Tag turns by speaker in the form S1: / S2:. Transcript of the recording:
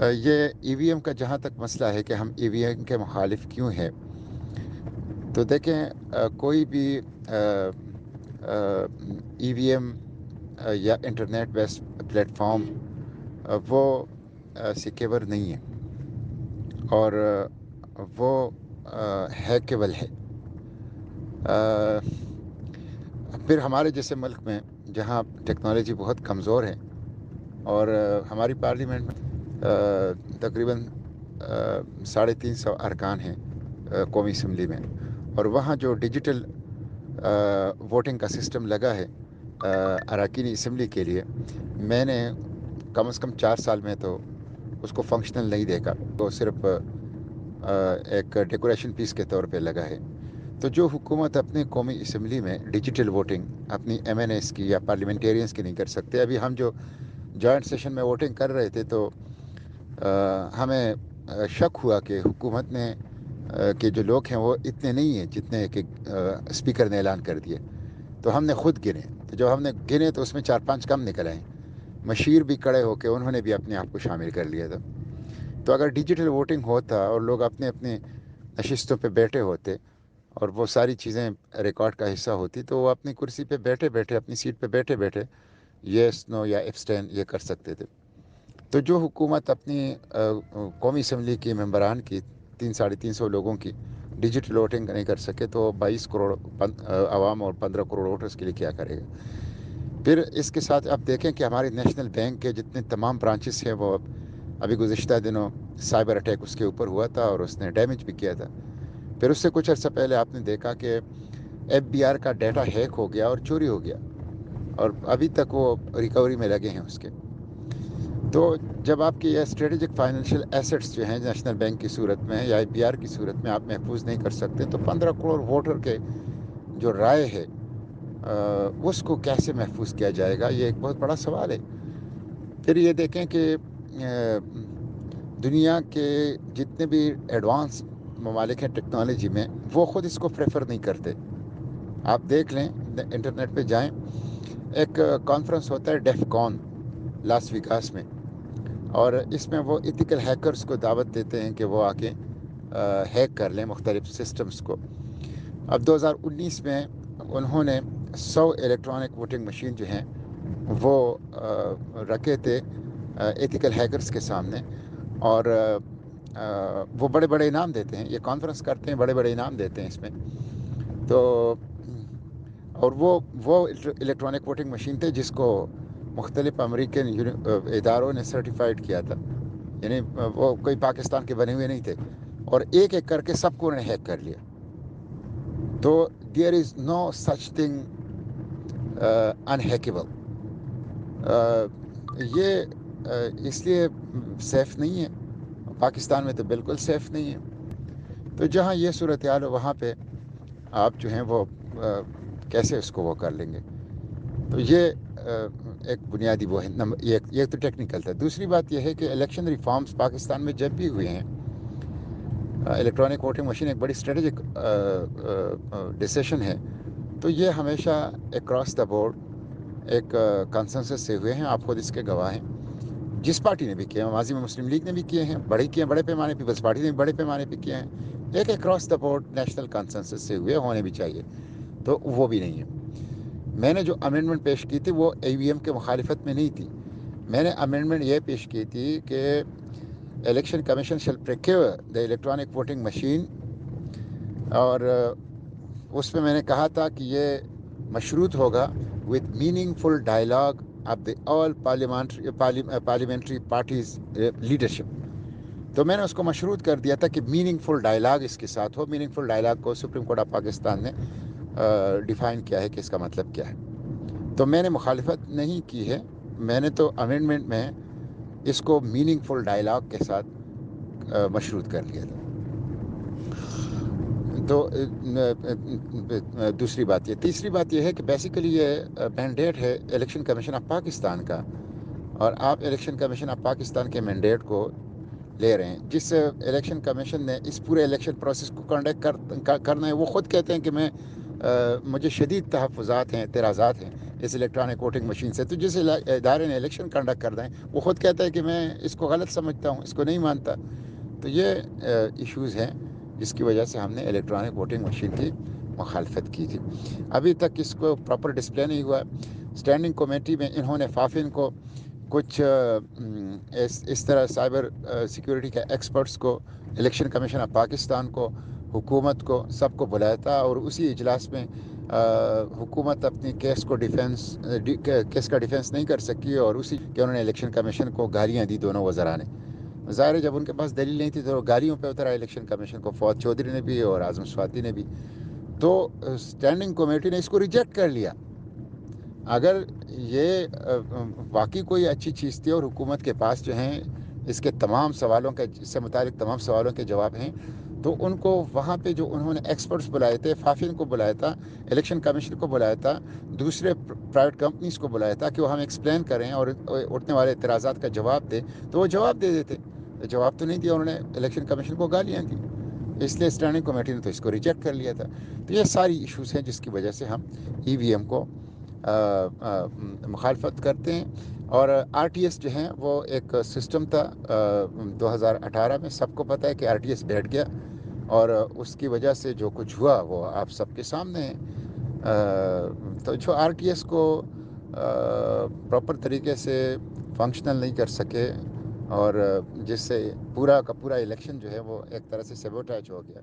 S1: یہ ای وی ایم کا جہاں تک مسئلہ ہے کہ ہم ای وی ایم کے مخالف کیوں ہیں، تو دیکھیں کوئی بھی ای وی ایم یا انٹرنیٹ بیس پلیٹ فارم وہ سیکیور نہیں ہے، اور وہ ہیکیبل ہے۔ پھر ہمارے جیسے ملک میں جہاں ٹیکنالوجی بہت کمزور ہے، اور ہماری پارلیمنٹ میں تقریباً 350 ارکان ہیں قومی اسمبلی میں، اور وہاں جو ڈیجیٹل ووٹنگ کا سسٹم لگا ہے اراکین اسمبلی کے لیے، میں نے کم از کم 4 سال میں تو اس کو فنکشنل نہیں دیکھا، وہ صرف ایک ڈیکوریشن پیس کے طور پہ لگا ہے۔ تو جو حکومت اپنے قومی اسمبلی میں ڈیجیٹل ووٹنگ اپنی ایم این ایس کی یا پارلیمنٹیرینس کی نہیں کر سکتے، ابھی ہم جو جوائنٹ سیشن میں ووٹنگ کر رہے تھے تو ہمیں شک ہوا کہ حکومت نے کہ جو لوگ ہیں وہ اتنے نہیں ہیں جتنے کہ اسپیکر نے اعلان کر دیے، تو ہم نے خود گنے، تو جب ہم نے گنے تو اس میں 4-5 کم نکل آئے۔ مشیر بھی کڑے ہو کے انہوں نے بھی اپنے آپ کو شامل کر لیا تھا۔ تو اگر ڈیجیٹل ووٹنگ ہوتا اور لوگ اپنے اپنے نشستوں پہ بیٹھے ہوتے اور وہ ساری چیزیں ریکارڈ کا حصہ ہوتی، تو وہ اپنی کرسی پہ بیٹھے بیٹھے، اپنی سیٹ پہ بیٹھے بیٹھے یس نو یا ایبسٹین یہ کر سکتے تھے۔ تو جو حکومت اپنی قومی اسمبلی کی ممبران کی 300-350 لوگوں کی ڈیجیٹل ووٹنگ نہیں کر سکے، تو 22 کروڑ عوام اور 15 کروڑ ووٹرز کے لیے کیا کرے گا؟ پھر اس کے ساتھ آپ دیکھیں کہ ہمارے نیشنل بینک کے جتنے تمام برانچز ہیں، وہ ابھی گزشتہ دنوں سائبر اٹیک اس کے اوپر ہوا تھا اور اس نے ڈیمیج بھی کیا تھا۔ پھر اس سے کچھ عرصہ پہلے آپ نے دیکھا کہ ایف بی آر کا ڈیٹا ہیک ہو گیا اور چوری ہو گیا، اور ابھی تک وہ ریکوری میں لگے ہیں اس کے۔ تو جب آپ کی یہ اسٹریٹجک فائنینشیل ایسٹس جو ہیں نیشنل بینک کی صورت میں یا آئی پی آر کی صورت میں آپ محفوظ نہیں کر سکتے، تو 15 کروڑ ووٹر کے جو رائے ہے اس کو کیسے محفوظ کیا جائے گا؟ یہ ایک بہت بڑا سوال ہے۔ پھر یہ دیکھیں کہ دنیا کے جتنے بھی ایڈوانس ممالک ہیں ٹیکنالوجی میں، وہ خود اس کو پریفر نہیں کرتے۔ آپ دیکھ لیں، انٹرنیٹ پہ جائیں، ایک کانفرنس ہوتا ہے ڈیف کون لاس ویگاس میں، اور اس میں وہ ایتھیکل ہیکرز کو دعوت دیتے ہیں کہ وہ آ کے ہیک کر لیں مختلف سسٹمز کو۔ اب 2019 میں انہوں نے 100 الیکٹرانک ووٹنگ مشین جو ہیں وہ رکھے تھے ایتھیکل ہیکرز کے سامنے، اور وہ بڑے بڑے انعام دیتے ہیں، یہ کانفرنس کرتے ہیں، بڑے بڑے انعام دیتے ہیں اس میں۔ تو اور وہ الیکٹرانک ووٹنگ مشین تھے جس کو مختلف امریکن اداروں نے سرٹیفائڈ کیا تھا، یعنی وہ کوئی پاکستان کے بنے ہوئے نہیں تھے، اور ایک ایک کر کے سب کو انہوں نے ہیک کر لیا۔ تو there is know such thing انہیکیبل۔ یہ اس لیے سیف نہیں ہے، پاکستان میں تو بالکل سیف نہیں ہے۔ تو جہاں یہ صورتحال ہو وہاں پہ آپ جو ہیں وہ کیسے اس کو وہ کر لیں گے؟ تو یہ ایک بنیادی وہ ہے، یہ تو ٹیکنیکل تھا۔ دوسری بات یہ ہے کہ الیکشن ریفارمز پاکستان میں جب بھی ہوئے ہیں، الیکٹرانک ووٹنگ مشین ایک بڑی اسٹریٹجک ڈیسیشن ہے، تو یہ ہمیشہ اکراس دا بورڈ ایک کنسنسس سے ہوئے ہیں۔ آپ خود اس کے گواہ ہیں، جس پارٹی نے بھی کیا ہے، ماضی میں مسلم لیگ نے بھی کیے ہیں، بڑے کیے ہیں بڑے پیمانے پہ، پیپلز پارٹی نے بھی بڑے پیمانے پہ کیا ہیں، ایک across the board national consensus سے ہوئے ہونے بھی چاہیے، تو وہ بھی نہیں ہے۔ میں نے جو امینڈمنٹ پیش کی تھی وہ ای وی ایم کے مخالفت میں نہیں تھی، میں نے امینڈمنٹ یہ پیش کی تھی کہ election commission shall procure the electronic voting machine, اور اس میں نے کہا تھا کہ یہ مشروط ہوگا with meaningful dialogue of the all parliamentary parties leadership۔ تو میں نے اس کو مشروط کر دیا تھا کہ میننگ فل ڈائلاگ اس کے ساتھ ہو۔ میننگ فل ڈائلاگ کو سپریم کورٹ آف پاکستان نے ڈیفائن کیا ہے کہ اس کا مطلب کیا ہے، تو میں نے مخالفت نہیں کی ہے، میں نے تو امینڈمنٹ میں اس کو میننگ فل ڈائلاگ کے ساتھ مشروط کر لیا تھا۔ تو دوسری بات یہ، تیسری بات یہ ہے کہ بیسیکلی یہ مینڈیٹ ہے الیکشن کمیشن آف پاکستان کا، اور آپ الیکشن کمیشن آف پاکستان کے مینڈیٹ کو لے رہے ہیں، جس الیکشن کمیشن نے اس پورے الیکشن پروسیس کو کنڈکٹ کرنا ہے۔ وہ خود کہتے ہیں کہ مجھے شدید تحفظات ہیں، اعتراضات ہیں اس الیکٹرانک ووٹنگ مشین سے. تو جس ادارے نے الیکشن کنڈکٹ کر دیں وہ خود کہتا ہے کہ میں اس کو غلط سمجھتا ہوں, اس کو نہیں مانتا. تو یہ ایشوز ہیں جس کی وجہ سے ہم نے الیکٹرانک ووٹنگ مشین کی مخالفت کی تھی. ابھی تک اس کو پراپر ڈسپلے نہیں ہوا. اسٹینڈنگ کمیٹی میں انہوں نے فافین کو کچھ اس طرح سائبر سیکیورٹی کے ایکسپرٹس کو, الیکشن کمیشن آف پاکستان کو, حکومت کو, سب کو بلایا تھا, اور اسی اجلاس میں حکومت اپنی کیس کا ڈیفینس نہیں کر سکی, اور اسی کہ انہوں نے الیکشن کمیشن کو گالیاں دی دونوں وزراء نے. ظاہر ہے جب ان کے پاس دلیل نہیں تھی تو گالیوں پہ اترا الیکشن کمیشن کو, فواد چودھری نے بھی اور اعظم سواتی نے بھی. تو اسٹینڈنگ کمیٹی نے اس کو ریجیکٹ کر لیا. اگر یہ واقعی کوئی اچھی چیز تھی اور حکومت کے پاس جو ہیں اس کے تمام سوالوں کے, اس سے متعلق تمام سوالوں کے جواب ہیں, تو ان کو وہاں پہ جو انہوں نے ایکسپرٹس بلائے تھے, فافین کو بلایا تھا, الیکشن کمیشن کو بلایا تھا, دوسرے پرائیویٹ کمپنیز کو بلایا تھا کہ وہ ہم ایکسپلین کریں اور اٹھنے والے اعتراضات کا جواب دیں, تو وہ جواب دے دیتے. جواب تو نہیں دیا انہوں نے, الیکشن کمیشن کو گالیاں دی. اس لیے اسٹینڈنگ کمیٹی نے تو اس کو ریجیکٹ کر لیا تھا. تو یہ ساری ایشوز ہیں جس کی وجہ سے ہم ای وی ایم کو مخالفت کرتے ہیں. اور آر ٹی ایس جو ہیں وہ ایک سسٹم تھا 2018 میں, سب کو پتہ ہے کہ آر ٹی ایس بیٹھ گیا, اور اس کی وجہ سے جو کچھ ہوا وہ آپ سب کے سامنے ہے. تو جو آر ٹی ایس کو پراپر طریقے سے فنکشنل نہیں کر سکے, اور جس سے پورا کا پورا الیکشن جو ہے وہ ایک طرح سے سیبوٹیج ہو گیا.